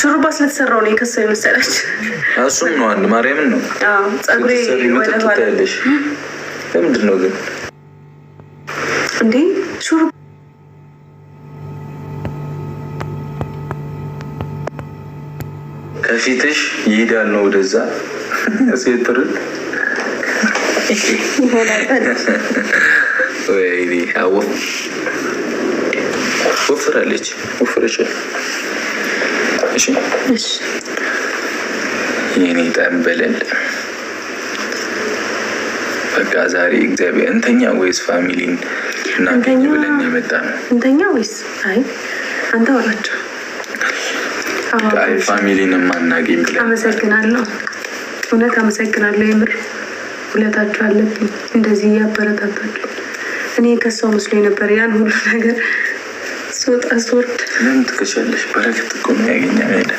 ሹሩባ ስለተሰራው ነው የከሰው መሰለች። እሱም ነው አንድ ማርያምን ነው። አዎ ጸጉሬ ወደ ኋላ ያለሽ ለምንድን ነው ግን እንዴ? ሹሩባ ከፊትሽ ይሄዳል ነው ወደዛ ሴትር ወይኔ አወፍ ወፍራለች ወፍረሽ። እሺ እሺ የኔ ጠንበለል በቃ ዛሬ እግዚአብሔር እንተኛ ወይስ ፋሚሊን እናገኝ ብለን የመጣ ነው? እንተኛ ወይስ አይ አንተ ወራቸው አይ ፋሚሊን ማናገኝ ብለን። አመሰግናለሁ፣ እውነት አመሰግናለሁ። የምር ውለታችሁ አለብኝ እንደዚህ እያበረታታችሁ። እኔ ከሰው መስሎኝ ነበር ያን ሁሉ ነገር ስወጣ ስወርድ። ለምን ትከሻለሽ? በረከት እኮ ነው ያገኘን አይደል?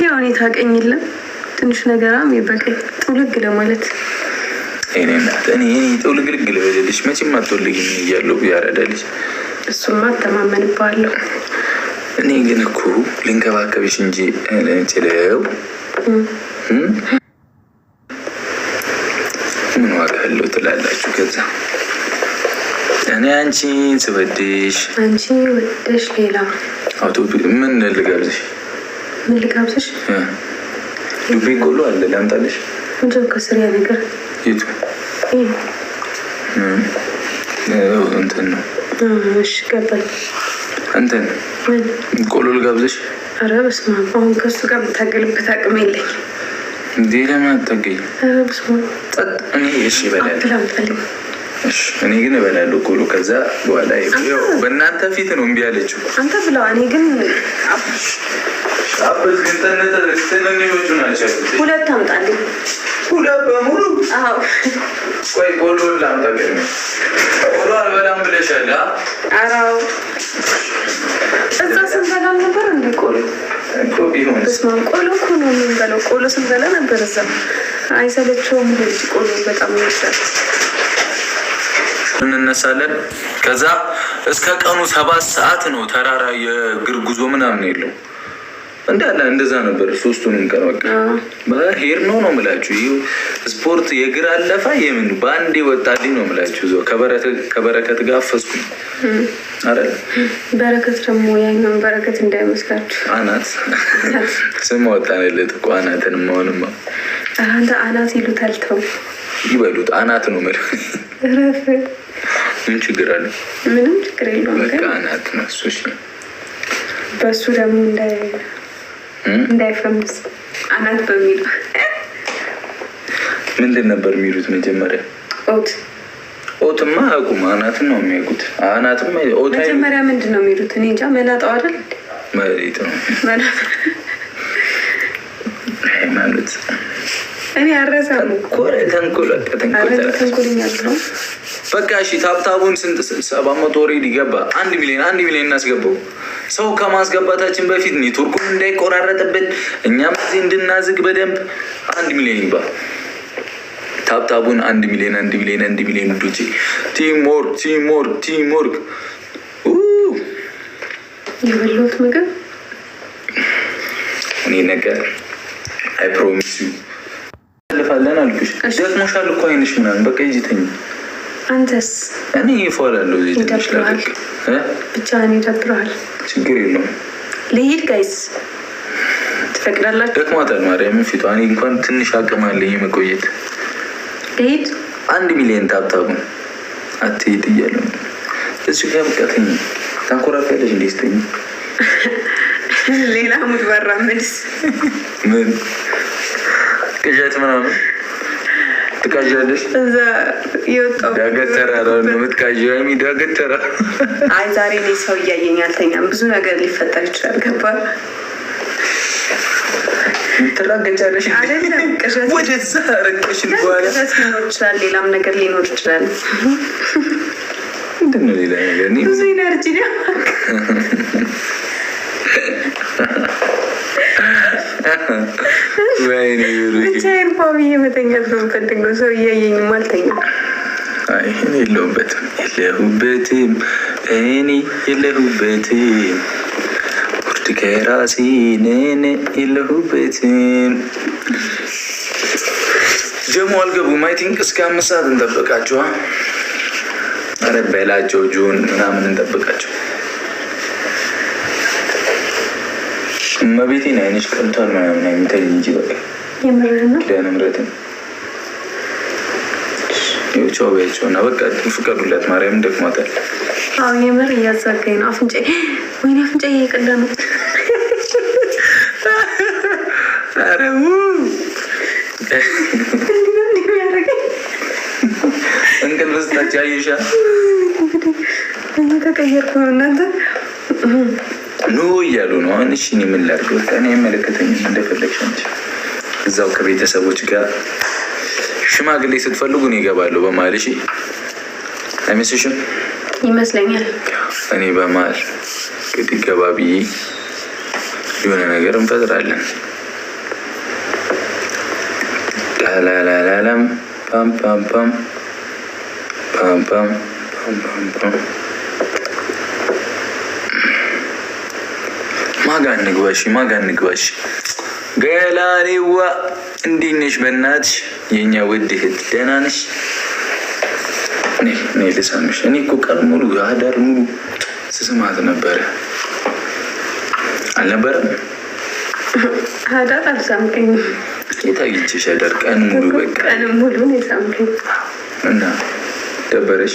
ያው እኔ ታውቀኝ የለም ትንሽ ነገራም ይበቃኝ ጥውልግ ለማለት እኔ ጥውልግልግ ልበልልሽ መቼም አትወልጊም እያለሁ ያረዳልሽ። እሱማ አተማመንባለሁ። እኔ ግን እኮ ልንከባከብሽ እንጂ እንችለው ምን ዋጋ አለው ትላላችሁ? ከዛ እኔ አንቺን ስወድሽ አንቺ ወደሽ ሌላ ምን ልጋብዝሽ? ምን ልጋብዝሽ? ዱቤ ቆሎ አለ ላምጣልሽ? ምንድነው ከስሪያ ነገር? የቱ እንትን ነው? እሺ ገባኝ። እንትን ቆሎ ልጋብዝሽ? ኧረ በስመ አብ አሁን ከሱ ጋር የምታገልበት አቅም የለኝ። እንዴ ለምን አታገኝ? ኧረ በስመ አብ እኔ እሺ እበላለሁ። አትላምጣልኝ። እኔ ግን እበላለሁ ቆሎ። ከዛ በኋላ በእናንተ ፊት ነው እምቢ አለችው። አንተ ብለው እኔ ግን አበዝ ግን ትንንሾቹ ናቸው። ሁለት አምጣልኝ። ሁለት በሙሉ? አዎ። ቆይ ቆሎ ላምጣ። ግን ቆሎ አልበላም ብለሻል? ኧረ አዎ። እዛ ስንበላ ነበር እንደ ቆሎ እኮ ቢሆን በስመ አብ ቆሎ እኮ ነው የምንበለው። ቆሎ ስንበላ ነበር እዛ። አይሰለቸውም ልጅ ቆሎ በጣም ይወዳል። እንነሳለን። ከዛ እስከ ቀኑ 7 ሰዓት ነው ተራራ የእግር ጉዞ ምናምን የለው እንዳለ እንደዛ ነበር። 3ቱንም ቀን በቃ በሄር ነው የምላችሁ። ይኸው ስፖርት የእግር አለፋ የምን በአንዴ ወጣልኝ ነው የምላችሁ። እዛው ከበረከት ጋር አፈስኩኝ አይደል? በረከት ደግሞ ያኛውን በረከት እንዳይመስላችሁ አናት ስም ወጣንለት እኮ አናትን መሆንማ። አንተ አናት ይሉታል። ተው ይበሉት አናት ነው ማለት ምን ችግር አለ? ምንም ችግር የለውም። በቃ አናት ነው እሱ። እሺ በሱ ደግሞ እንዳይፈምስ አናት በሚለው ምንድን ነበር የሚሉት መጀመሪያ? ኦትማ አቁም አናትን ነው የሚያውቁት። አናትማ ኦት መጀመሪያ ምንድን ነው የሚሉት? እኔ እንጃ። መላጣው አይደል? መሬት ነው ማለት እኔ አረሳም። ተንኮለኛ ነው። በቃ እሺ ታብታቡን ስንት 700 ኦሬዲ ገባ። 1 ሚሊዮን እናስገባው። ሰው ከማስገባታችን በፊት ኔትወርኩን እንዳይቆራረጥብን እኛም እዚህ እንድናዝግ በደንብ 1 ሚሊዮን ይባ። ታብታቡን 1 ሚሊዮን ዱጂ ቲምወርክ የበላሁት ምግብ እኔ ነገር አይ ፕሮሚስ ዩ አልፋለን አልኩሽ። ደክሞሻል እኮ አይንሽ ምናምን በቃ ሂጂ ተኝ። አንተስ? እኔ ይፎላለሁ ይደብራል። ብቻ እኔ ይደብራል። ችግር የለውም ልሂድ። ጋይስ ትፈቅዳላችሁ? ደክሟታል ማርያምን ፊቷ። እኔ እንኳን ትንሽ አቅም አለኝ መቆየት። ልሂድ። 1 ሚሊዮን ታብታቡን አትሄድ እያለሁ እዚህ ጋር በቃ ተኝ። ታንኮራፊያለሽ እንዴ? ስተኝ ሌላ ሙድ ባራምድስ ምን ቅዠት ምናምን ትቃዣለሽ? እዛ የወጣው ዳገት ተራራ ነው የምትቃዣው። ዳገት ተራራ። አይ ዛሬ እኔ ሰው እያየኝ አልተኛም። ብዙ ነገር ሊፈጠር ይችላል። ገባህ? ትራገጫለሽ አይደለም? ቅዠት ወደዛ ረቀሽን በኋላ ቅዠት ሊኖር ይችላል። ሌላም ነገር ሊኖር ይችላል። ምንድን ነው ሌላ ነገር? ብዙ ኢነርጂ ነው። ወይኔ ብቻዬን ብዬ መተኛት ነው የምፈልገው። ሰው እያየኝም አልተኛም። አይ እኔ የለሁበትም። እኔ የለሁበትም። ከራሴ ነን የለሁበትን ጀሞ አልገቡም። አይ ቲንክ እስከ 5 ሰዓት እንጠብቃቸዋ። አረ በላቸው ጁን ምናምን እንጠብቃቸው። እመቤቴን አይነሽ ቀልቷል ምናምን የሚታይ እንጂ በቃ የምርህና ኪዳነ ምሕረትን ቻው በያቸው እና በቃ ፍቀዱላት። ማርያም ደክሟታል። አዎ የምር እያዛጋኝ ነው። አፍንጫዬ ወይኔ አፍንጫዬ እየቀላ ነው። ኧረ እንቅልፍ ስታች አየሻ ተቀየርኩ ነው እናንተ ኑ እያሉ ነው አሁን። እሺ እኔ ምን ላድርግ? በቃ እኔ አይመለከተኝም፣ እንደፈለግሽ አንቺ እዛው ከቤተሰቦች ጋር ሽማግሌ ስትፈልጉ እኔ እገባለሁ በመሀል። እሺ አይመስልሽም? ይመስለኛል። እኔ በመሀል እንግዲህ ገባ ብዬ የሆነ ነገር እንፈጥራለን። ላላላላም ፓም ፓም ፓም ፓም ፓም ፓም ፓም ፓም ማጋ እንግባሽ ማጋ እንግባሽ። ገላኔዋ እንዴት ነሽ? በእናትሽ የእኛ ውድ እህት ደህና ነሽ? እኔ ልሳምሽ። እኔ እኮ ቀን ሙሉ አዳር ሙሉ ስስማት ነበረ። አልነበረም? አዳር አልሳምከኝም። የታየችሽ አዳር ቀን ሙሉ በቃ ቀን ሙሉ ነው የሳምከኝ። እና ደበረሽ?